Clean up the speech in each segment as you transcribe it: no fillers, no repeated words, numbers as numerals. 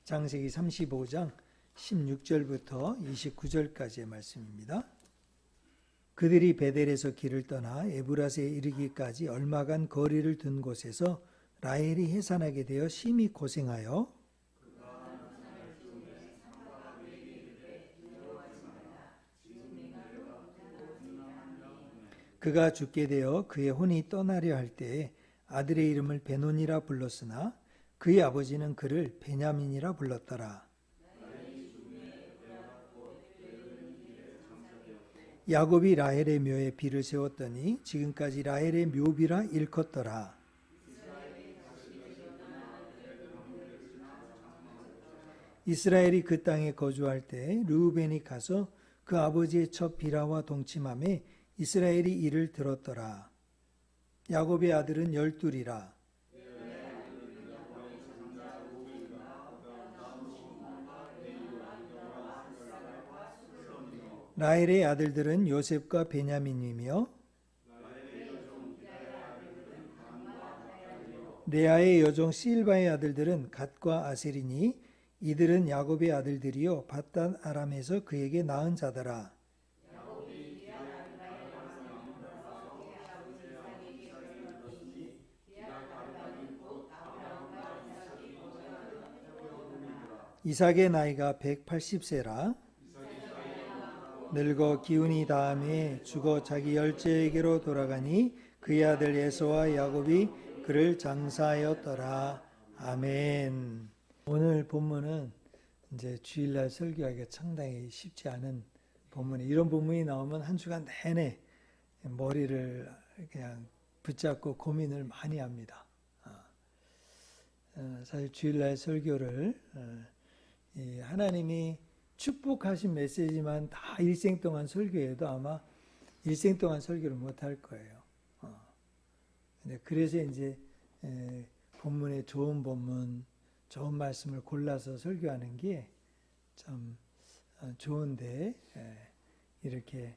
창세기 35장 16절부터 29절까지의 말씀입니다. 그들이 베델에서 길을 떠나 에브라스에 이르기까지 얼마간 거리를 둔 곳에서 라헬이 해산하게 되어 심히 고생하여 그가 죽게 되어 그의 혼이 떠나려 할 때에 아들의 이름을 베논이라 불렀으나 그의 아버지는 그를 베냐민이라 불렀더라. 야곱이 라헬의 묘에 비를 세웠더니 지금까지 라헬의 묘비라 일컫더라. 이스라엘이 그 땅에 거주할 때 르우벤이 가서 그 아버지의 첩 비라와 동침하며 이스라엘이 이를 들었더라. 야곱의 아들은 12이라. 라헬의 아들들은 요셉과 베냐민이며 레아의 여종 실바의 아들들은 갓과 아셀이니 이들은 야곱의 아들들이요 밧단 아람에서 그에게 낳은 자더라. 이삭의 나이가 180세라. 늙어 기운이 다함에 죽어 자기 열째에게로 돌아가니 그의 아들 에서와 야곱이 그를 장사하였더라. 아멘. 오늘 본문은 이제 주일날 설교하기가 상당히 쉽지 않은 본문이, 이런 본문이 나오면 한 주간 내내 머리를 그냥 붙잡고 고민을 많이 합니다. 사실 주일날 설교를 하나님이 축복하신 메시지만 다 일생 동안 설교해도 아마 일생 동안 설교를 못할 거예요. 그래서 이제 본문에 좋은 본문, 좋은 말씀을 골라서 설교하는 게 참 좋은데, 이렇게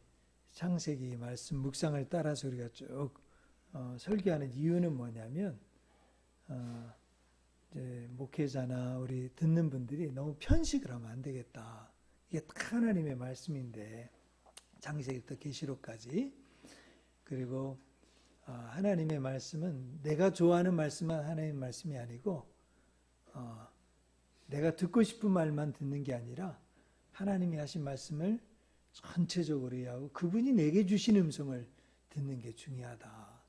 창세기 말씀 묵상을 따라서 우리가 쭉 설교하는 이유는 뭐냐면, 이제 목회자나 우리 듣는 분들이 너무 편식을 하면 안 되겠다. 이게 딱 하나님의 말씀인데, 창세기부터 계시록까지. 그리고 하나님의 말씀은 내가 좋아하는 말씀만 하나님의 말씀이 아니고 내가 듣고 싶은 말만 듣는 게 아니라 하나님이 하신 말씀을 전체적으로 이해하고 그분이 내게 주신 음성을 듣는 게 중요하다.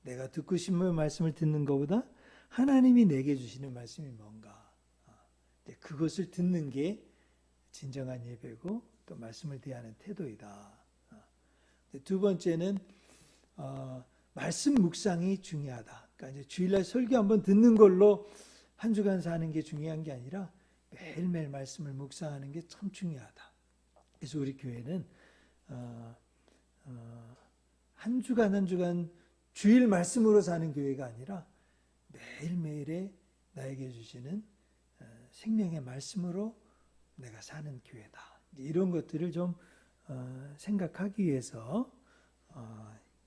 내가 듣고 싶은 말씀을 듣는 것보다 하나님이 내게 주시는 말씀이 뭔가, 그것을 듣는 게 진정한 예배고 또 말씀을 대하는 태도이다. 두 번째는 말씀 묵상이 중요하다. 그러니까 이제 주일날 설교 한번 듣는 걸로 한 주간 사는 게 중요한 게 아니라 매일매일 말씀을 묵상하는 게 참 중요하다. 그래서 우리 교회는 한 주간 한 주간 주일 말씀으로 사는 교회가 아니라 매일매일에 나에게 주시는 생명의 말씀으로 내가 사는 교회다. 이런 것들을 좀 생각하기 위해서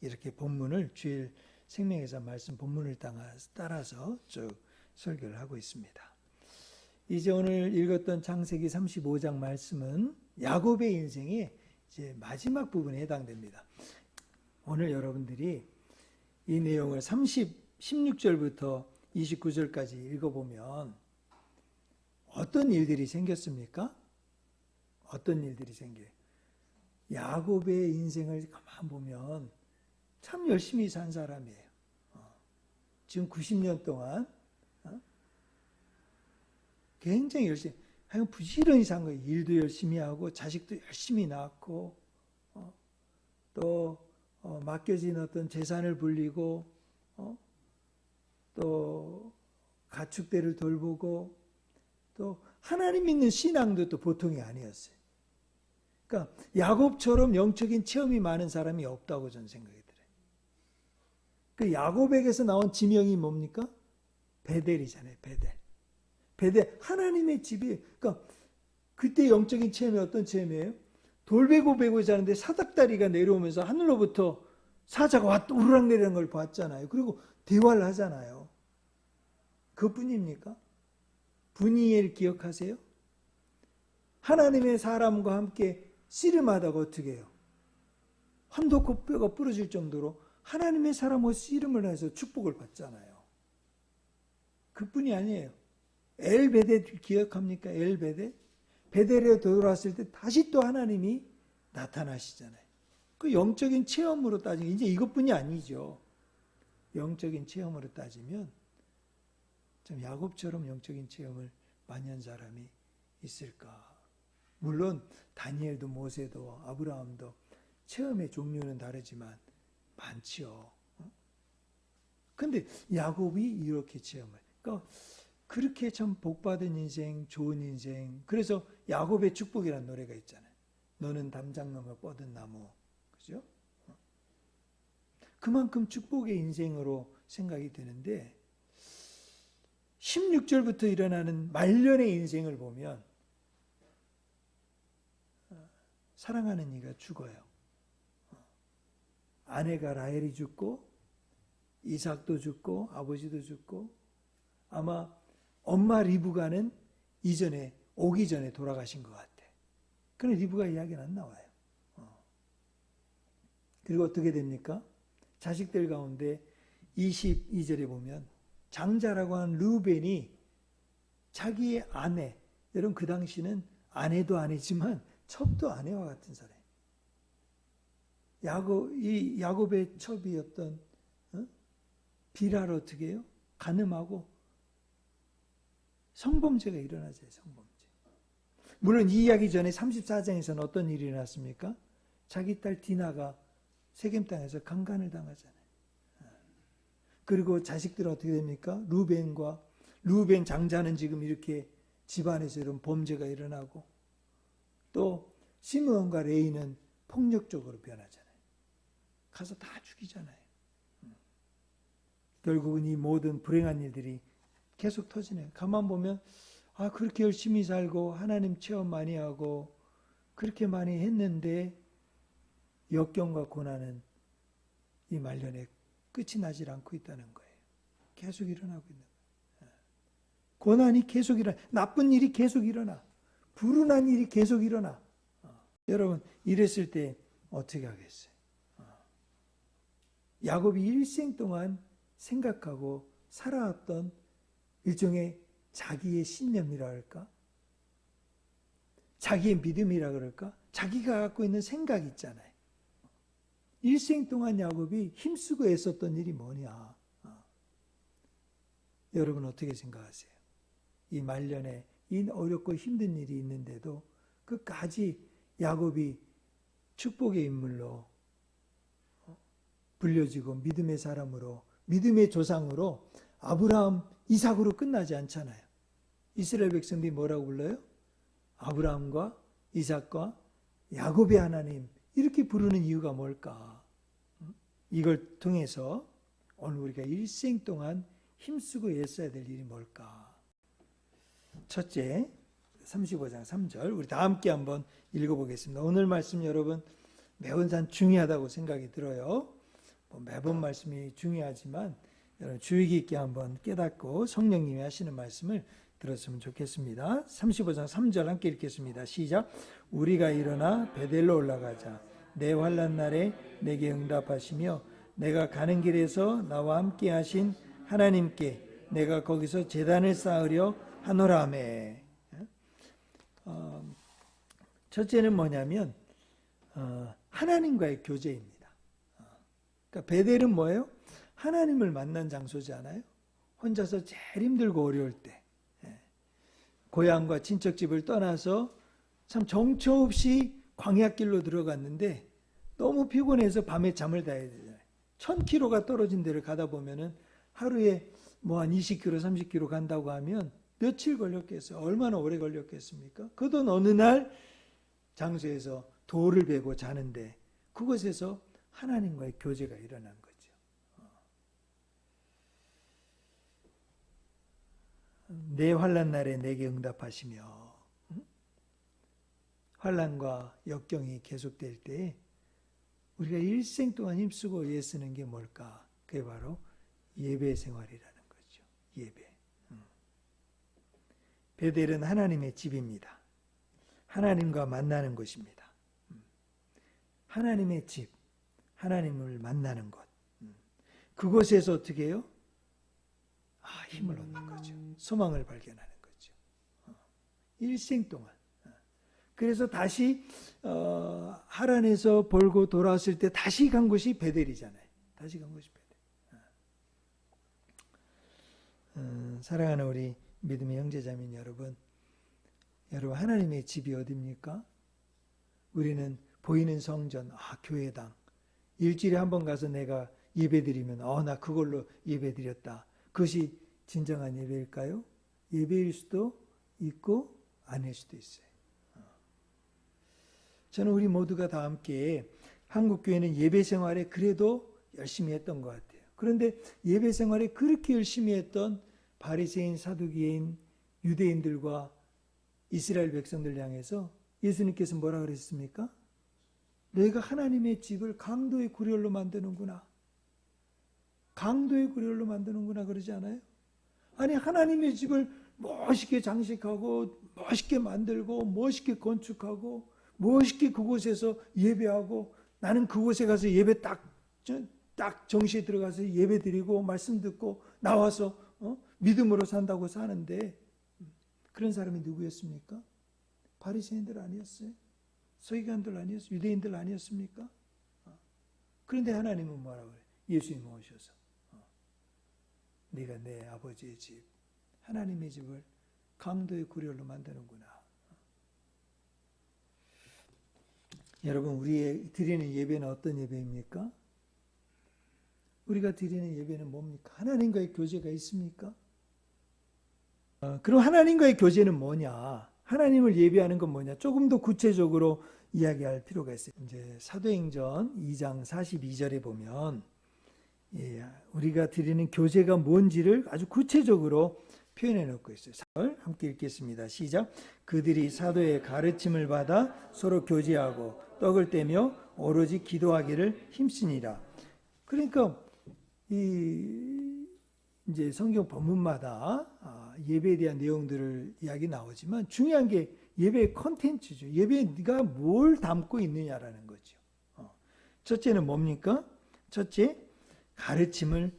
이렇게 본문을 주일 생명에서 말씀 본문을 따라서 쭉 설교를 하고 있습니다. 이제 오늘 읽었던 창세기 35장 말씀은 야곱의 인생의 이제 마지막 부분에 해당됩니다. 오늘 여러분들이 이 내용을 16절부터 29절까지 읽어보면 어떤 일들이 생겼습니까? 어떤 일들이 생겨요? 야곱의 인생을 가만 보면 참 열심히 산 사람이에요. 지금 90년 동안 굉장히 열심히, 부지런히 산 거예요. 일도 열심히 하고 자식도 열심히 낳고 또 맡겨진 어떤 재산을 불리고 또 가축대를 돌보고 또 하나님 믿는 신앙도 또 보통이 아니었어요. 그러니까 야곱처럼 영적인 체험이 많은 사람이 없다고 저는 생각이 들어요. 그 야곱에게서 나온 지명이 뭡니까? 베델이잖아요. 베델 하나님의 집이, 그러니까 그때 영적인 체험이 어떤 체험이에요? 돌베고 베고 자는데 사닥다리가 내려오면서 하늘로부터 사자가 오르락내리는 걸 봤잖아요. 그리고 대화를 하잖아요. 그것뿐입니까? 분이엘 기억하세요? 하나님의 사람과 함께 씨름하다가 어떻게 해요? 한도 뼈가 부러질 정도로 하나님의 사람과 씨름을 해서 축복을 받잖아요. 그뿐이 아니에요. 엘베벳 기억합니까? 엘베벳? 베델에 돌아왔을 때 다시 또 하나님이 나타나시잖아요. 그 영적인 체험으로 따지면 이제 이것뿐이 아니죠. 영적인 체험으로 따지면 좀 야곱처럼 영적인 체험을 많이 한 사람이 있을까? 물론 다니엘도 모세도 아브라함도 체험의 종류는 다르지만 많지요. 근데 야곱이 이렇게 체험을. 그러니까 그렇게 참 복받은 인생, 좋은 인생. 그래서 야곱의 축복이라는 노래가 있잖아요. 너는 담장 넘어 뻗은 나무. 그죠? 그만큼 축복의 인생으로 생각이 되는데 16절부터 일어나는 말년의 인생을 보면 사랑하는 이가 죽어요. 아내가 라헬이 죽고 이삭도 죽고 아버지도 죽고 아마 엄마 리브가는 이전에 오기 전에 돌아가신 것 같아. 그런데 리브가 이야기는 안 나와요. 그리고 어떻게 됩니까? 자식들 가운데 22절에 보면 장자라고 하는 르우벤이 자기의 아내, 여러분 그 당시는 아내도 아내지만 첩도 아내와 같은 사람. 이 야곱의 첩이었던 비라를 어떻게 해요? 간음하고 성범죄가 일어나죠. 성범죄. 물론 이 이야기 전에 34장에서는 어떤 일이 일어났습니까? 자기 딸 디나가 세겜 땅에서 강간을 당하잖아요. 그리고 자식들은 어떻게 됩니까? 루벤 장자는 지금 이렇게 집안에서 이런 범죄가 일어나고 또 시므온과 레이는 폭력적으로 변하잖아요. 가서 다 죽이잖아요. 결국은 이 모든 불행한 일들이 계속 터지네요. 가만 보면 그렇게 열심히 살고 하나님 체험 많이 하고 그렇게 많이 했는데 역경과 고난은 이 말년에 끝이 나질 않고 있다는 거예요. 계속 일어나고 있는 거예요. 고난이 계속 일어나. 나쁜 일이 계속 일어나. 불운한 일이 계속 일어나. 여러분 이랬을 때 어떻게 하겠어요? 야곱이 일생 동안 생각하고 살아왔던 일종의 자기의 신념이라 할까? 자기의 믿음이라 그럴까? 자기가 갖고 있는 생각 있잖아요. 일생 동안 야곱이 힘쓰고 애썼던 일이 뭐냐? 여러분 어떻게 생각하세요? 이 말년에 이 어렵고 힘든 일이 있는데도 끝까지 야곱이 축복의 인물로 불려지고 믿음의 사람으로 믿음의 조상으로 아브라함, 이삭으로 끝나지 않잖아요. 이스라엘 백성들이 뭐라고 불러요? 아브라함과 이삭과 야곱의 하나님 이렇게 부르는 이유가 뭘까? 이걸 통해서 오늘 우리가 일생 동안 힘쓰고 애써야 될 일이 뭘까? 첫째, 35장 3절 우리 다 함께 한번 읽어보겠습니다. 오늘 말씀 여러분 매번 중요하다고 생각이 들어요. 매번 말씀이 중요하지만 여러분 주의 깊게 한번 깨닫고 성령님이 하시는 말씀을 들었으면 좋겠습니다. 35장 3절 함께 읽겠습니다. 시작. 우리가 일어나 베델로 올라가자. 내 환난 날에 내게 응답하시며 내가 가는 길에서 나와 함께 하신 하나님께 내가 거기서 제단을 쌓으려 하노라매. 첫째는 뭐냐면 하나님과의 교제입니다. 그러니까 베델은 뭐예요? 하나님을 만난 장소잖아요. 혼자서 제일 힘들고 어려울 때 고향과 친척집을 떠나서 참 정처 없이 광야길로 들어갔는데 너무 피곤해서 밤에 잠을 자야 되잖아요. 1000km가 떨어진 데를 가다 보면은 하루에 뭐 한 20km, 30km 간다고 하면 며칠 걸렸겠어요? 얼마나 오래 걸렸겠습니까? 그던 어느 날 장소에서 돌을 베고 자는데 그곳에서 하나님과의 교제가 일어난 거죠. 내 환난 날에 내게 응답하시며 환난과 역경이 계속될 때 우리가 일생 동안 힘쓰고 애쓰는 게 뭘까? 그게 바로 예배 생활이라는 거죠. 예배. 베델은 하나님의 집입니다. 하나님과 만나는 곳입니다. 하나님의 집, 하나님을 만나는 곳. 그곳에서 어떻게 해요? 힘을 얻는 거죠. 소망을 발견하는 거죠. 일생 동안. 그래서 다시 하란에서 벌고 돌아왔을 때 다시 간 곳이 베델이잖아요. 다시 간 곳이 베델. 사랑하는 우리 믿음의 형제자매 여러분, 하나님의 집이 어디입니까? 우리는 보이는 성전, 교회당, 일주일에 한 번 가서 내가 예배드리면 나 그걸로 예배드렸다. 그것이 진정한 예배일까요? 예배일 수도 있고 아닐 수도 있어요. 저는 우리 모두가 다 함께 한국교회는 예배 생활에 그래도 열심히 했던 것 같아요. 그런데 예배 생활에 그렇게 열심히 했던 바리새인, 사두개인, 유대인들과 이스라엘 백성들 향해서 예수님께서 뭐라 그랬습니까? 너희가 하나님의 집을 강도의 구렬로 만드는구나. 강도의 구렬로 만드는구나 그러지 않아요? 아니 하나님의 집을 멋있게 장식하고 멋있게 만들고 멋있게 건축하고 멋있게 그곳에서 예배하고 나는 그곳에 가서 예배 딱 정시에 들어가서 예배 드리고 말씀 듣고 나와서 믿음으로 산다고 사는데 그런 사람이 누구였습니까? 바리새인들 아니었어요? 서기관들 아니었어요? 유대인들 아니었습니까? 그런데 하나님은 뭐라고 그래요? 예수님 오셔서 네가 내 아버지의 집, 하나님의 집을 강도의 구렬로 만드는구나. 여러분, 우리 드리는 예배는 어떤 예배입니까? 우리가 드리는 예배는 뭡니까? 하나님과의 교제가 있습니까? 그럼 하나님과의 교제는 뭐냐? 하나님을 예배하는 건 뭐냐? 조금 더 구체적으로 이야기할 필요가 있어요. 이제 사도행전 2장 42절에 보면 우리가 드리는 교제가 뭔지를 아주 구체적으로 표현해 놓고 있어요. 함께 읽겠습니다. 시작. 그들이 사도의 가르침을 받아 서로 교제하고 떡을 떼며 오로지 기도하기를 힘쓰니라. 그러니까 이제 성경 본문마다 예배에 대한 내용들을 이야기 나오지만 중요한 게 예배의 컨텐츠죠. 예배가 뭘 담고 있느냐라는 거죠. 첫째는 뭡니까? 첫째, 가르침을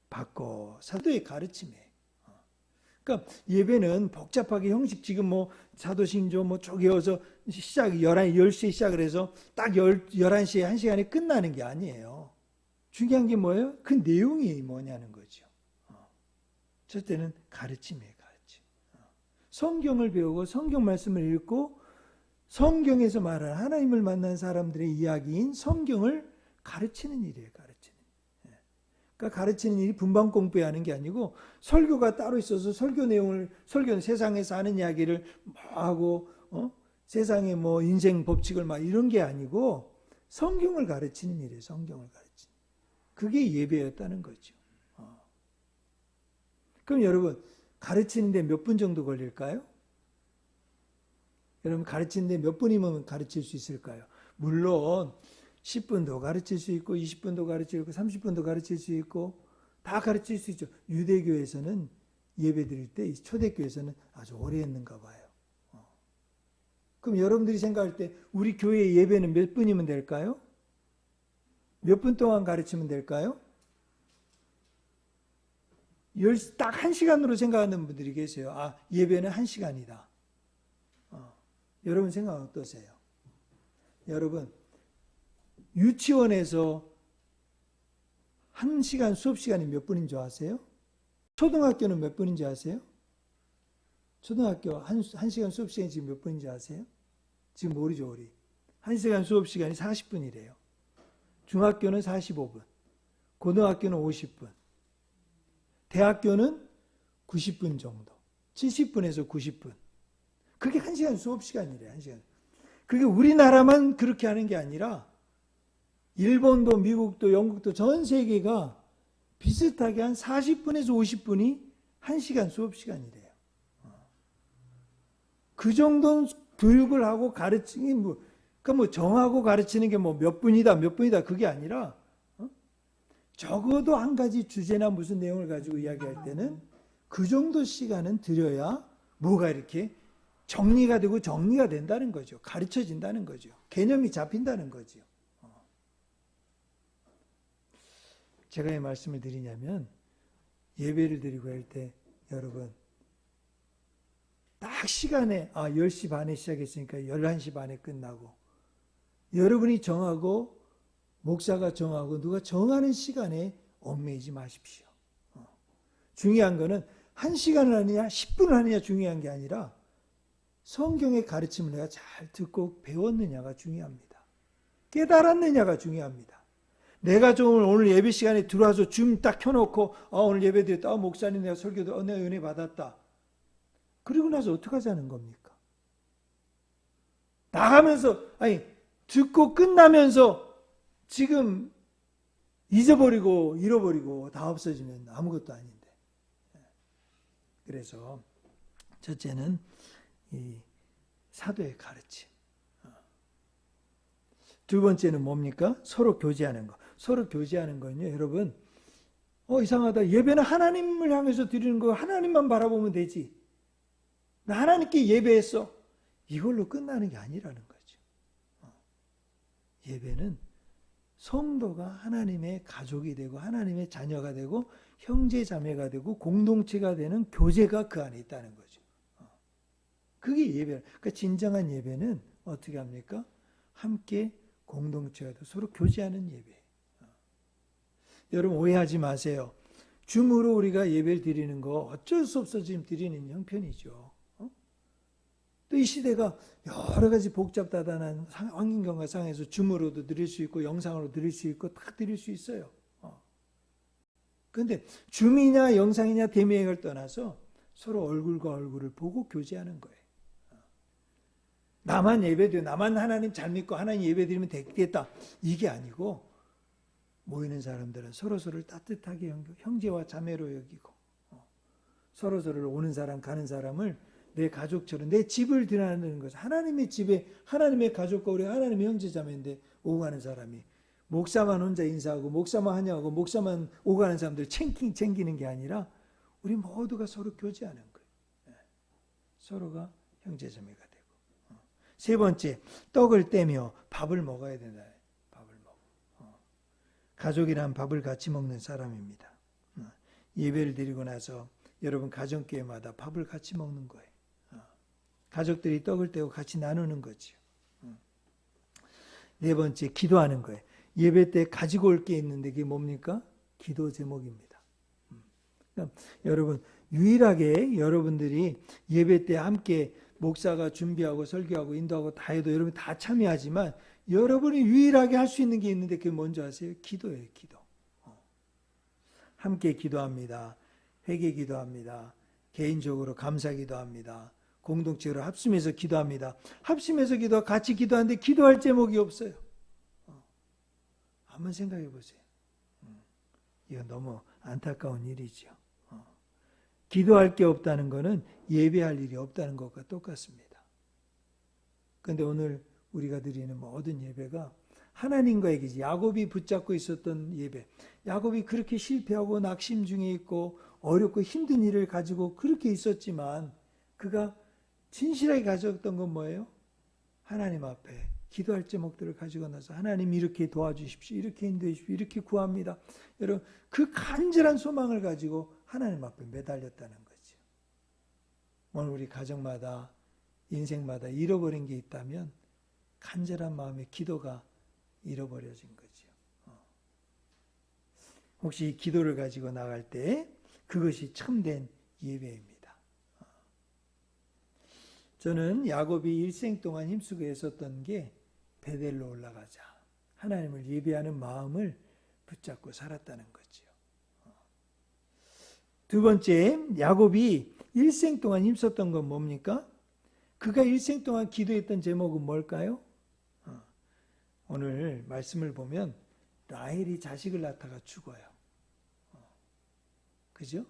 받고 사도의 가르침이에요. 그러니까 예배는 복잡하게 형식 지금 뭐 사도신조 쪼개어서 시작 10시에 시작을 해서 딱 11시에 1시간에 끝나는 게 아니에요. 중요한 게 뭐예요? 그 내용이 뭐냐는 거죠. 첫째는 가르침이에요. 가르침. 성경을 배우고 성경 말씀을 읽고 성경에서 말하는 하나님을 만난 사람들의 이야기인 성경을 가르치는 일이에요. 가르치는. 그러니까 가르치는 일이 분방 공부하는 게 아니고 설교가 따로 있어서 설교는 세상에서 하는 이야기를 하고 세상의 뭐 인생 법칙을 막 이런 게 아니고 성경을 가르치는 일이에요. 성경을 가르치는. 그게 예배였다는 거죠. 그럼 여러분 가르치는데 몇 분 정도 걸릴까요? 여러분 가르치는데 몇 분이면 가르칠 수 있을까요? 물론 10분도 가르칠 수 있고 20분도 가르칠 수 있고 30분도 가르칠 수 있고 다 가르칠 수 있죠. 유대교에서는 예배 드릴 때 초대교회에서는 아주 오래 했는가 봐요. 그럼 여러분들이 생각할 때 우리 교회 예배는 몇 분이면 될까요? 몇 분 동안 가르치면 될까요? 딱 1시간으로 생각하는 분들이 계세요. 예배는 1시간이다. 여러분 생각 어떠세요? 여러분 유치원에서 1시간 수업 시간이 몇 분인 줄 아세요? 초등학교는 몇 분인지 아세요? 초등학교 1시간 수업 시간이 지금 몇 분인지 아세요? 지금 모르죠, 우리. 1시간 수업 시간이 40분이래요. 중학교는 45분, 고등학교는 50분, 대학교는 90분 정도, 70분에서 90분. 그게 1시간 수업 시간이래요, 1시간. 그게 우리나라만 그렇게 하는 게 아니라 일본도 미국도 영국도 전 세계가 비슷하게 한 40분에서 50분이 1시간 수업 시간이래요. 그 정도 교육을 하고 가르치기 그러니까 정하고 가르치는 게 몇 분이다 그게 아니라 적어도 한 가지 주제나 무슨 내용을 가지고 이야기할 때는 그 정도 시간은 들여야 뭐가 이렇게 정리가 되고 정리가 된다는 거죠. 가르쳐진다는 거죠. 개념이 잡힌다는 거죠. 제가 이 말씀을 드리냐면 예배를 드리고 할 때 여러분 딱 시간에 10시 반에 시작했으니까 11시 반에 끝나고 여러분이 정하고 목사가 정하고 누가 정하는 시간에 얽매이지 마십시오. 중요한 거는 1시간을 하느냐 10분을 하느냐 중요한 게 아니라 성경의 가르침을 내가 잘 듣고 배웠느냐가 중요합니다. 깨달았느냐가 중요합니다. 내가 좀 오늘 예배 시간에 들어와서 줌 딱 켜놓고 오늘 예배 드렸다. 목사님 내가 설교도 내가 은혜 받았다. 그리고 나서 어떻게 하자는 겁니까? 나가면서 듣고 끝나면서 지금 잊어버리고 잃어버리고 다 없어지면 아무것도 아닌데. 그래서 첫째는 이 사도의 가르침. 두 번째는 뭡니까? 서로 교제하는 거. 서로 교제하는 거는요, 여러분, 이상하다. 예배는 하나님을 향해서 드리는 거 하나님만 바라보면 되지. 나 하나님께 예배했어. 이걸로 끝나는 게 아니라는 거죠. 예배는 성도가 하나님의 가족이 되고 하나님의 자녀가 되고 형제 자매가 되고 공동체가 되는 교제가 그 안에 있다는 거죠. 그게 예배. 그러니까 진정한 예배는 어떻게 합니까? 함께 공동체가 되고 서로 교제하는 예배. 여러분 오해하지 마세요. 줌으로 우리가 예배를 드리는 거 어쩔 수 없어 지금 드리는 형편이죠. 또 이 시대가 여러 가지 복잡다단한 환경과 상에서 줌으로도 드릴 수 있고 영상으로 드릴 수 있고 다 드릴 수 있어요. 그런데 줌이냐 영상이냐 대미행을 떠나서 서로 얼굴과 얼굴을 보고 교제하는 거예요. 나만 예배드려 나만 하나님 잘 믿고 하나님 예배드리면 되겠다. 이게 아니고 모이는 사람들은 서로서로를 따뜻하게 형제와 자매로 여기고 서로서로를 오는 사람 가는 사람을 내 가족처럼 내 집을 드나드는 것을 하나님의 집에 하나님의 가족과 우리 하나님의 형제 자매인데 오고 가는 사람이 목사만 혼자 인사하고 목사만 하냐고 목사만 오고 가는 사람들 챙기는 게 아니라 우리 모두가 서로 교제하는 거예요. 서로가 형제 자매가 되고. 세 번째, 떡을 떼며 밥을 먹어야 된다. 밥을 먹어. 가족이란 밥을 같이 먹는 사람입니다. 예배를 드리고 나서 여러분 가정교회마다 밥을 같이 먹는 거예요. 가족들이 떡을 떼고 같이 나누는 거죠. 네 번째, 기도하는 거예요. 예배 때 가지고 올 게 있는데 그게 뭡니까? 기도 제목입니다. 그러니까 여러분 유일하게 여러분들이 예배 때 함께 목사가 준비하고 설교하고 인도하고 다 해도 여러분 다 참여하지만 여러분이 유일하게 할 수 있는 게 있는데 그게 뭔지 아세요? 기도예요. 기도. 함께 기도합니다. 회개 기도합니다. 개인적으로 감사 기도합니다. 공동체로 합심해서 기도합니다. 합심해서 기도하고 같이 기도하는데 기도할 제목이 없어요. 한번 생각해 보세요. 이건 너무 안타까운 일이죠. 기도할 게 없다는 것은 예배할 일이 없다는 것과 똑같습니다. 그런데 오늘 우리가 드리는 모든 예배가 하나님과의 기지, 야곱이 붙잡고 있었던 예배. 야곱이 그렇게 실패하고 낙심 중에 있고 어렵고 힘든 일을 가지고 그렇게 있었지만 그가 진실하게 가졌던 건 뭐예요? 하나님 앞에 기도할 제목들을 가지고 나서 하나님 이렇게 도와주십시오. 이렇게 인도해 주십시오. 이렇게 구합니다. 여러분 그 간절한 소망을 가지고 하나님 앞에 매달렸다는 거죠. 오늘 우리 가정마다 인생마다 잃어버린 게 있다면 간절한 마음의 기도가 잃어버려진 거죠. 혹시 이 기도를 가지고 나갈 때 그것이 참된 예배입니다. 저는 야곱이 일생 동안 힘쓰고 애썼던 게 베델로 올라가자. 하나님을 예배하는 마음을 붙잡고 살았다는 거죠. 두 번째, 야곱이 일생 동안 힘썼던 건 뭡니까? 그가 일생 동안 기도했던 제목은 뭘까요? 오늘 말씀을 보면 라헬이 자식을 낳다가 죽어요. 그죠?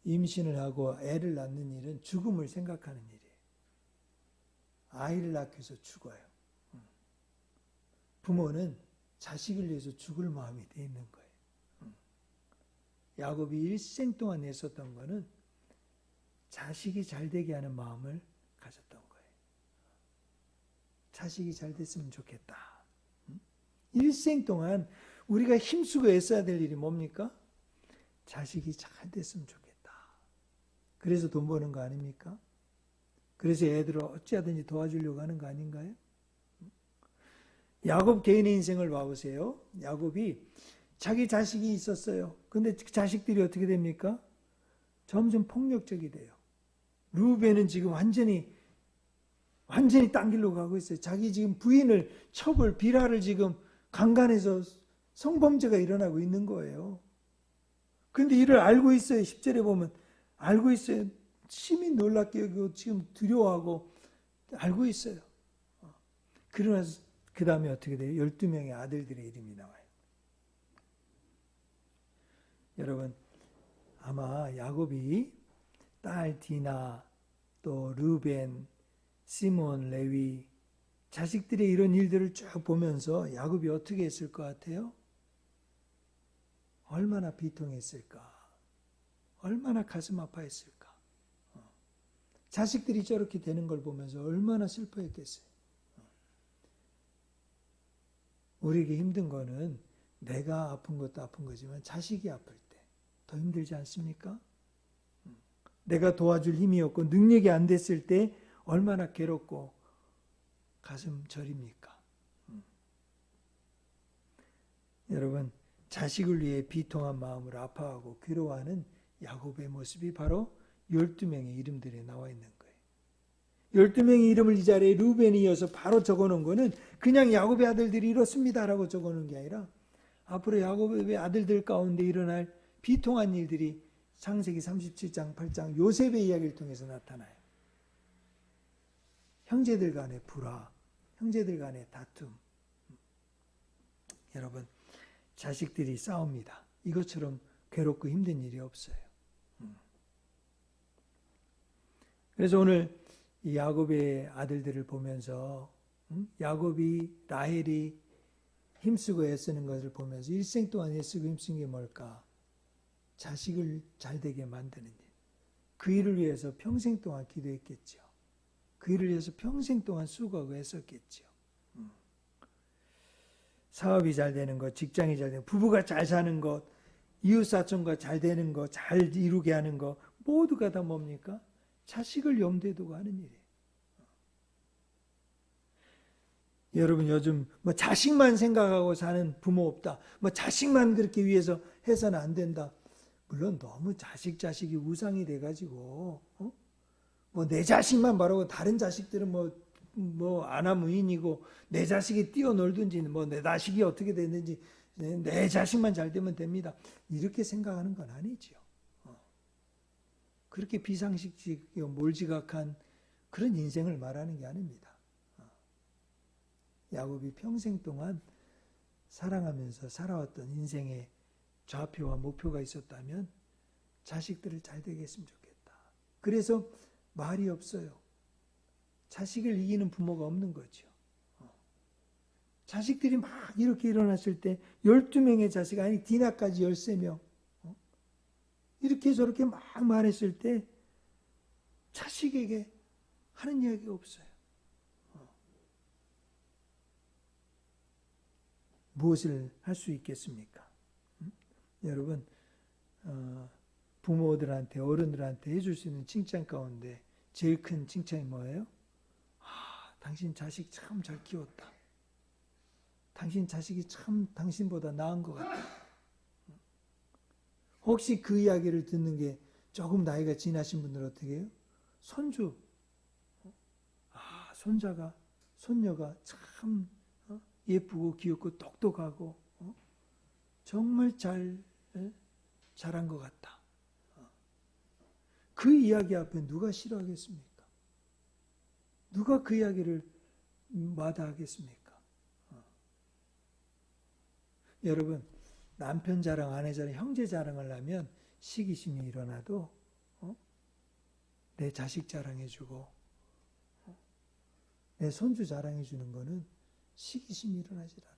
임신을 하고 애를 낳는 일은 죽음을 생각하는 일이에요. 아이를 낳기 위해서 죽어요. 부모는 자식을 위해서 죽을 마음이 돼 있는 거예요. 야곱이 일생 동안 애썼던 거는 자식이 잘 되게 하는 마음을 가졌던 거예요. 자식이 잘 됐으면 좋겠다. 일생 동안 우리가 힘쓰고 애써야 될 일이 뭡니까? 자식이 잘 됐으면 좋겠다. 그래서 돈 버는 거 아닙니까? 그래서 애들을 어찌하든지 도와주려고 하는 거 아닌가요? 야곱 개인의 인생을 봐보세요. 야곱이 자기 자식이 있었어요. 근데 그 자식들이 어떻게 됩니까? 점점 폭력적이 돼요. 루벤은 지금 완전히 딴 길로 가고 있어요. 자기 지금 부인을 비라를 지금 강간해서 성범죄가 일어나고 있는 거예요. 근데 이를 알고 있어요. 10절에 보면 알고 있어요. 심히 놀랍게 여기고 지금 두려워하고 알고 있어요. 그러나 그 다음에 어떻게 돼요? 12명의 아들들의 이름이 나와요. 여러분 아마 야곱이 딸 디나, 또 르벤, 시몬, 레위 자식들의 이런 일들을 쭉 보면서 야곱이 어떻게 했을 것 같아요? 얼마나 비통했을까? 얼마나 가슴 아파했을까? 자식들이 저렇게 되는 걸 보면서 얼마나 슬퍼했겠어요? 우리에게 힘든 거는 내가 아픈 것도 아픈 거지만 자식이 아플 때 더 힘들지 않습니까? 내가 도와줄 힘이 없고 능력이 안 됐을 때 얼마나 괴롭고 가슴 저립니까? 여러분 자식을 위해 비통한 마음으로 아파하고 괴로워하는 야곱의 모습이 바로 12명의 이름들에 나와 있는 거예요. 12명의 이름을 이 자리에 루벤이 이어서 바로 적어놓은 거는 그냥 야곱의 아들들이 이렇습니다라고 적어놓은 게 아니라 앞으로 야곱의 아들들 가운데 일어날 비통한 일들이 창세기 37장 8장 요셉의 이야기를 통해서 나타나요. 형제들 간의 불화, 형제들 간의 다툼. 여러분 자식들이 싸웁니다. 이것처럼 괴롭고 힘든 일이 없어요. 그래서 오늘 이 야곱의 아들들을 보면서 야곱이 라헬이 힘쓰고 애쓰는 것을 보면서 일생 동안 애쓰고 힘쓴 게 뭘까? 자식을 잘 되게 만드는 일. 그 일을 위해서 평생 동안 기도했겠죠. 그 일을 위해서 평생 동안 수고하고 애썼겠죠. 사업이 잘 되는 것, 직장이 잘 되는 것, 부부가 잘 사는 것, 이웃사촌과 잘 되는 것, 잘 이루게 하는 것 모두가 다 뭡니까? 자식을 염두에 두고 하는 일이에요. 여러분 요즘 뭐 자식만 생각하고 사는 부모 없다. 뭐 자식만 그렇게 위해서 해서는 안 된다. 물론 너무 자식이 우상이 돼가지고 뭐 내 자식만 바라고 다른 자식들은 뭐 아나무인이고 내 자식이 뛰어놀든지 뭐 내 자식이 어떻게 됐는지 내 자식만 잘 되면 됩니다. 이렇게 생각하는 건 아니지요. 그렇게 비상식적이고 몰지각한 그런 인생을 말하는 게 아닙니다. 야곱이 평생 동안 사랑하면서 살아왔던 인생의 좌표와 목표가 있었다면 자식들을 잘 되게 했으면 좋겠다. 그래서 말이 없어요. 자식을 이기는 부모가 없는 거죠. 자식들이 막 이렇게 일어났을 때 12명의 자식, 아니 디나까지 13명 이렇게 저렇게 막 말했을 때 자식에게 하는 이야기가 없어요. 무엇을 할 수 있겠습니까? 여러분 부모들한테 어른들한테 해줄 수 있는 칭찬 가운데 제일 큰 칭찬이 뭐예요? 당신 자식 참 잘 키웠다. 당신 자식이 참 당신보다 나은 것 같다. 혹시 그 이야기를 듣는 게 조금 나이가 지나신 분들은 어떻게 해요? 손주, 손녀가 참 예쁘고 귀엽고 똑똑하고 정말 잘한 것 같다. 그 이야기 앞에 누가 싫어하겠습니까? 누가 그 이야기를 마다하겠습니까? 여러분 남편 자랑, 아내 자랑, 형제 자랑을 하면 시기심이 일어나도 내 자식 자랑해주고 내 손주 자랑해주는 거는 시기심이 일어나질 않아.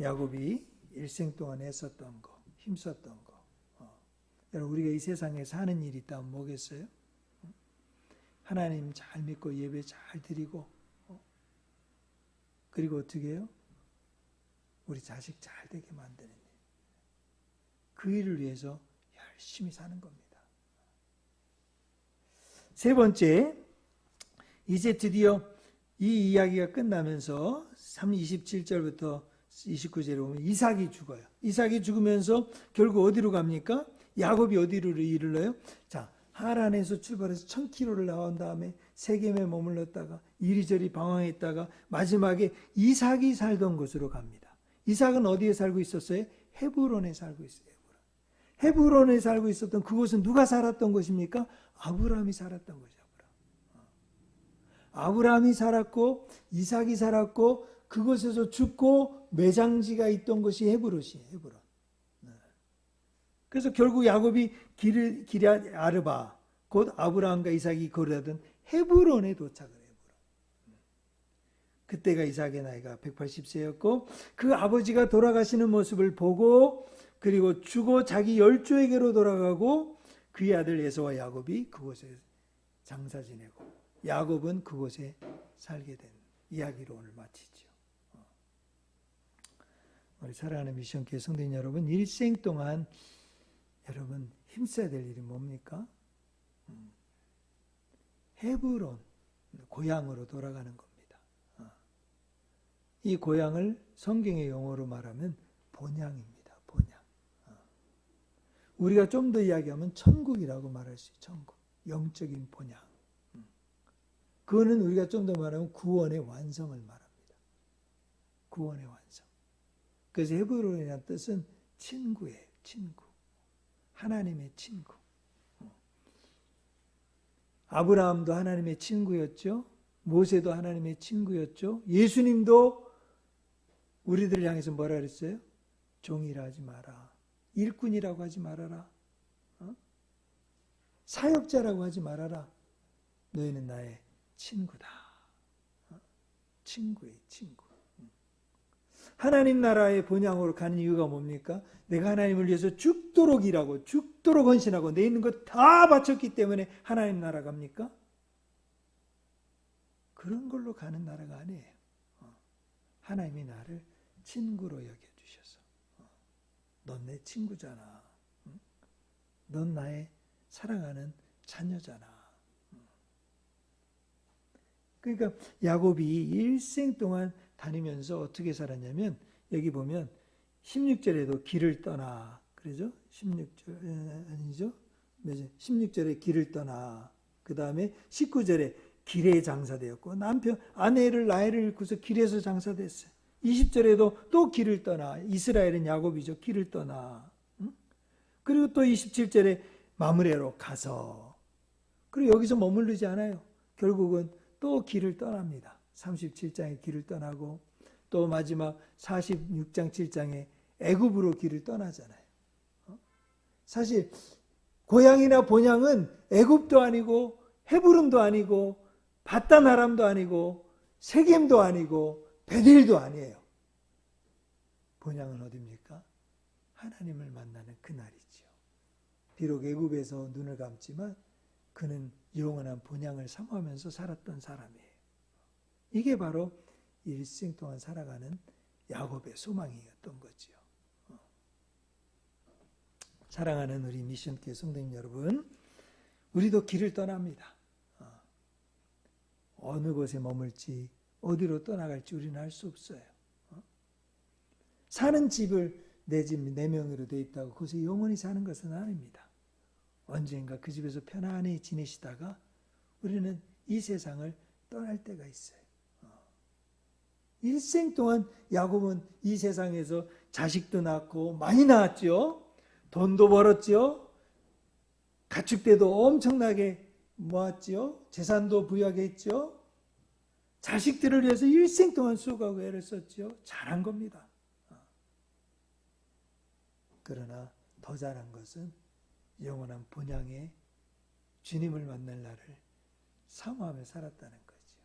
야곱이 일생 동안 애썼던 거, 힘썼던 거. 여러분, 우리가 이 세상에 사는 일이 있다면 뭐겠어요? 하나님 잘 믿고 예배 잘 드리고, 그리고 어떻게 해요? 우리 자식 잘 되게 만드는 일. 그 일을 위해서 열심히 사는 겁니다. 세 번째, 이제 드디어 이 이야기가 끝나면서 27절부터 29절에 보면 이삭이 죽어요. 이삭이 죽으면서 결국 어디로 갑니까? 야곱이 어디로 이르러요? 자, 하란에서 출발해서 1000km를 나온 다음에 세겜에 머물렀다가 이리저리 방황했다가 마지막에 이삭이 살던 곳으로 갑니다. 이삭은 어디에 살고 있었어요? 헤브론에 살고 있어요. 헤브론에 살고 있었던 그곳은 누가 살았던 곳입니까? 아브라함이 살았던 곳이에요. 아브라함이 살았고 이삭이 살았고 그곳에서 죽고 매장지가 있던 곳이 헤브론이에요. 헤브론. 그래서 결국 야곱이 기럇 아르바, 곧 아브라함과 이삭이 거류하던 헤브론에 도착을 해요. 그때가 이삭의 나이가 180세였고 그 아버지가 돌아가시는 모습을 보고 그리고 죽어 자기 열조에게로 돌아가고 그의 아들 에서와 야곱이 그곳에 장사 지내고 야곱은 그곳에 살게 된 이야기로 오늘 마치죠. 우리 사랑하는 미션교회 성도님 여러분, 일생 동안 여러분 힘써야 될 일이 뭡니까? 헤브론, 고향으로 돌아가는 겁니다. 이 고향을 성경의 용어로 말하면 본향입니다. 본향. 우리가 좀 더 이야기하면 천국이라고 말할 수 있어요. 천국. 영적인 본향. 그거는 우리가 좀 더 말하면 구원의 완성을 말합니다. 구원의 완성. 그래서 헤브론이라는 뜻은 친구예요. 친구. 하나님의 친구. 아브라함도 하나님의 친구였죠. 모세도 하나님의 친구였죠. 예수님도 우리들을 향해서 뭐라 그랬어요? 종이라 하지 마라. 일꾼이라고 하지 말아라. 사역자라고 하지 말아라. 너희는 나의 친구다. 친구의 친구. 하나님 나라의 본향으로 가는 이유가 뭡니까? 내가 하나님을 위해서 죽도록 일하고 죽도록 헌신하고 내 있는 것 다 바쳤기 때문에 하나님 나라 갑니까? 그런 걸로 가는 나라가 아니에요. 하나님이 나를 친구로 여겨주셔서 넌 내 친구잖아. 넌 나의 사랑하는 자녀잖아. 그러니까 야곱이 일생 동안 다니면서 어떻게 살았냐면 여기 보면 16절에도 길을 떠나 그러죠? 16절 아니죠? 16절에 길을 떠나 그 다음에 19절에 길에 장사되었고 남편 아내를 라헬을 잃고서 길에서 장사됐어요. 20절에도 또 길을 떠나 이스라엘은 야곱이죠. 길을 떠나 그리고 또 27절에 마므레로 가서 그리고 여기서 머무르지 않아요. 결국은 또 길을 떠납니다. 37장에 길을 떠나고 또 마지막 46장 7장에 애굽으로 길을 떠나잖아요. 사실 고향이나 본향은 애굽도 아니고 헤브론도 아니고 바단 아람도 아니고 세겜도 아니고 베델도 아니에요. 본향은 어디입니까? 하나님을 만나는 그날이지요. 비록 애굽에서 눈을 감지만 그는 영원한 본향을 사모하면서 살았던 사람이에요. 이게 바로 일생 동안 살아가는 야곱의 소망이었던 거지요. 사랑하는 우리 미션교회 성도님 여러분, 우리도 길을 떠납니다. 어느 곳에 머물지 어디로 떠나갈지 우리는 알 수 없어요. 사는 집을 내 집 내 명의로 되어 있다고 그곳에 영원히 사는 것은 아닙니다. 언젠가 그 집에서 편안히 지내시다가 우리는 이 세상을 떠날 때가 있어요. 일생 동안 야곱은 이 세상에서 자식도 낳고 많이 낳았죠. 돈도 벌었죠. 가축대도 엄청나게 모았죠. 재산도 부유하게 했죠. 자식들을 위해서 일생 동안 수고하고 애를 썼죠. 잘한 겁니다. 그러나 더 잘한 것은 영원한 본향의 주님을 만날 날을 사모하며 살았다는 거죠.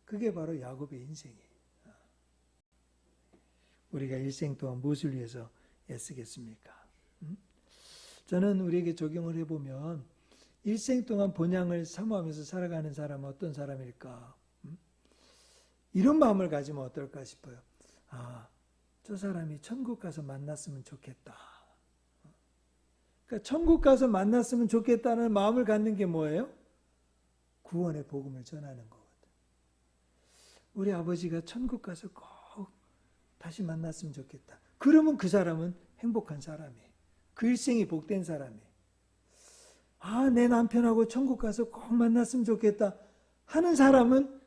그게 바로 야곱의 인생이에요. 우리가 일생 동안 무엇을 위해서 애쓰겠습니까? 저는 우리에게 적용을 해보면 일생 동안 본향을 사모하면서 살아가는 사람은 어떤 사람일까? 이런 마음을 가지면 어떨까 싶어요. 저 사람이 천국 가서 만났으면 좋겠다. 그러니까 천국 가서 만났으면 좋겠다는 마음을 갖는 게 뭐예요? 구원의 복음을 전하는 거거든. 우리 아버지가 천국 가서 꼭 다시 만났으면 좋겠다. 그러면 그 사람은 행복한 사람이에요. 그 일생이 복된 사람이에요. 내 남편하고 천국 가서 꼭 만났으면 좋겠다 하는 사람은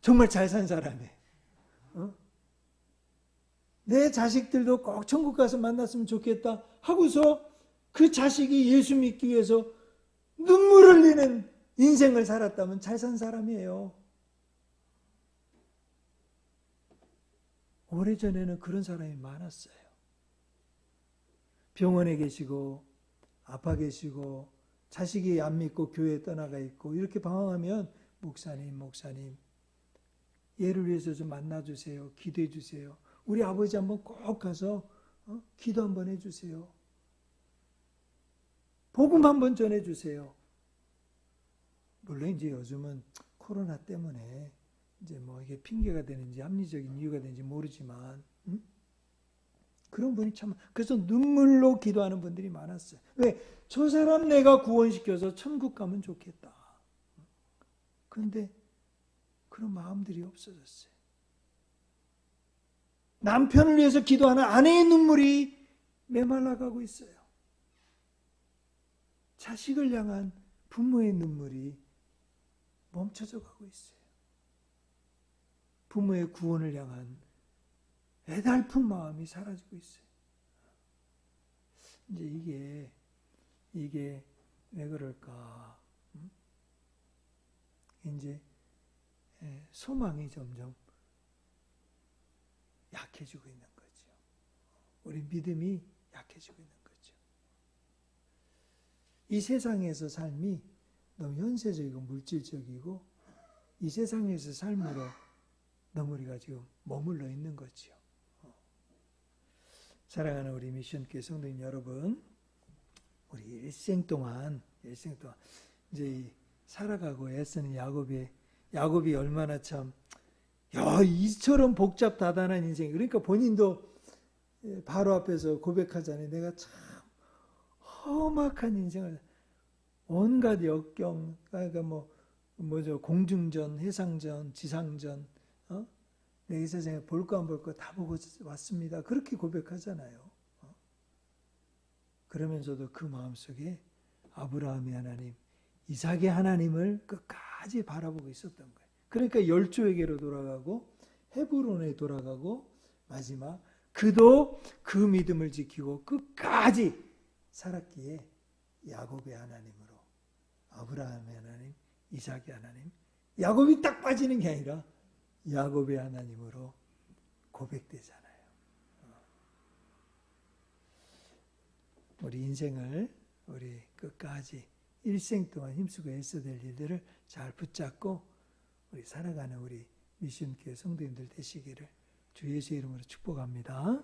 정말 잘 산 사람이에요. 내 자식들도 꼭 천국 가서 만났으면 좋겠다 하고서 그 자식이 예수 믿기 위해서 눈물 흘리는 인생을 살았다면 잘 산 사람이에요. 오래전에는 그런 사람이 많았어요. 병원에 계시고 아파 계시고 자식이 안 믿고 교회에 떠나가 있고 이렇게 방황하면 목사님 얘를 위해서 좀 만나주세요. 기도해 주세요. 우리 아버지 한번 꼭 가서 기도 한번 해주세요. 복음 한번 전해주세요. 물론 이제 요즘은 코로나 때문에 이제 뭐 이게 핑계가 되는지 합리적인 이유가 되는지 모르지만 그런 분이 참 그래서 눈물로 기도하는 분들이 많았어요. 왜? 저 사람 내가 구원시켜서 천국 가면 좋겠다. 그런데 그런 마음들이 없어졌어요. 남편을 위해서 기도하는 아내의 눈물이 메말라가고 있어요. 자식을 향한 부모의 눈물이 멈춰져 가고 있어요. 부모의 구원을 향한 애달픈 마음이 사라지고 있어요. 이제 이게 왜 그럴까? 이제 소망이 점점 약해지고 있는 거죠. 우리 믿음이 약해지고 있는 거죠. 이 세상에서 삶이 너무 현세적이고 물질적이고 이 세상에서 삶으로 너무 우리가 지금 머물러 있는 거죠. 사랑하는 우리 미션교회 성도님 여러분, 우리 일생 동안 이제 살아가고 애쓰는 야곱이 얼마나 참 이처럼 복잡다단한 인생. 그러니까 본인도 바로 앞에서 고백하잖아요. 내가 참 험악한 인생을 온갖 역경, 그러니까 공중전, 해상전, 지상전, 내 이 세상에 볼 거 안 볼 거 다 보고 왔습니다. 그렇게 고백하잖아요. 그러면서도 그 마음속에 아브라함의 하나님, 이삭의 하나님을 끝까지 바라보고 있었던 거예요. 그러니까 열조에게로 돌아가고 헤브론에 돌아가고 마지막 그도 그 믿음을 지키고 끝까지 살았기에 야곱의 하나님으로 아브라함의 하나님, 이삭의 하나님, 야곱이 딱 빠지는 게 아니라 야곱의 하나님으로 고백되잖아요. 우리 인생을 우리 끝까지 일생 동안 힘쓰고 애써야 될 일들을 잘 붙잡고 우리 살아가는 우리 미션교회 성도님들 되시기를 주 예수의 이름으로 축복합니다.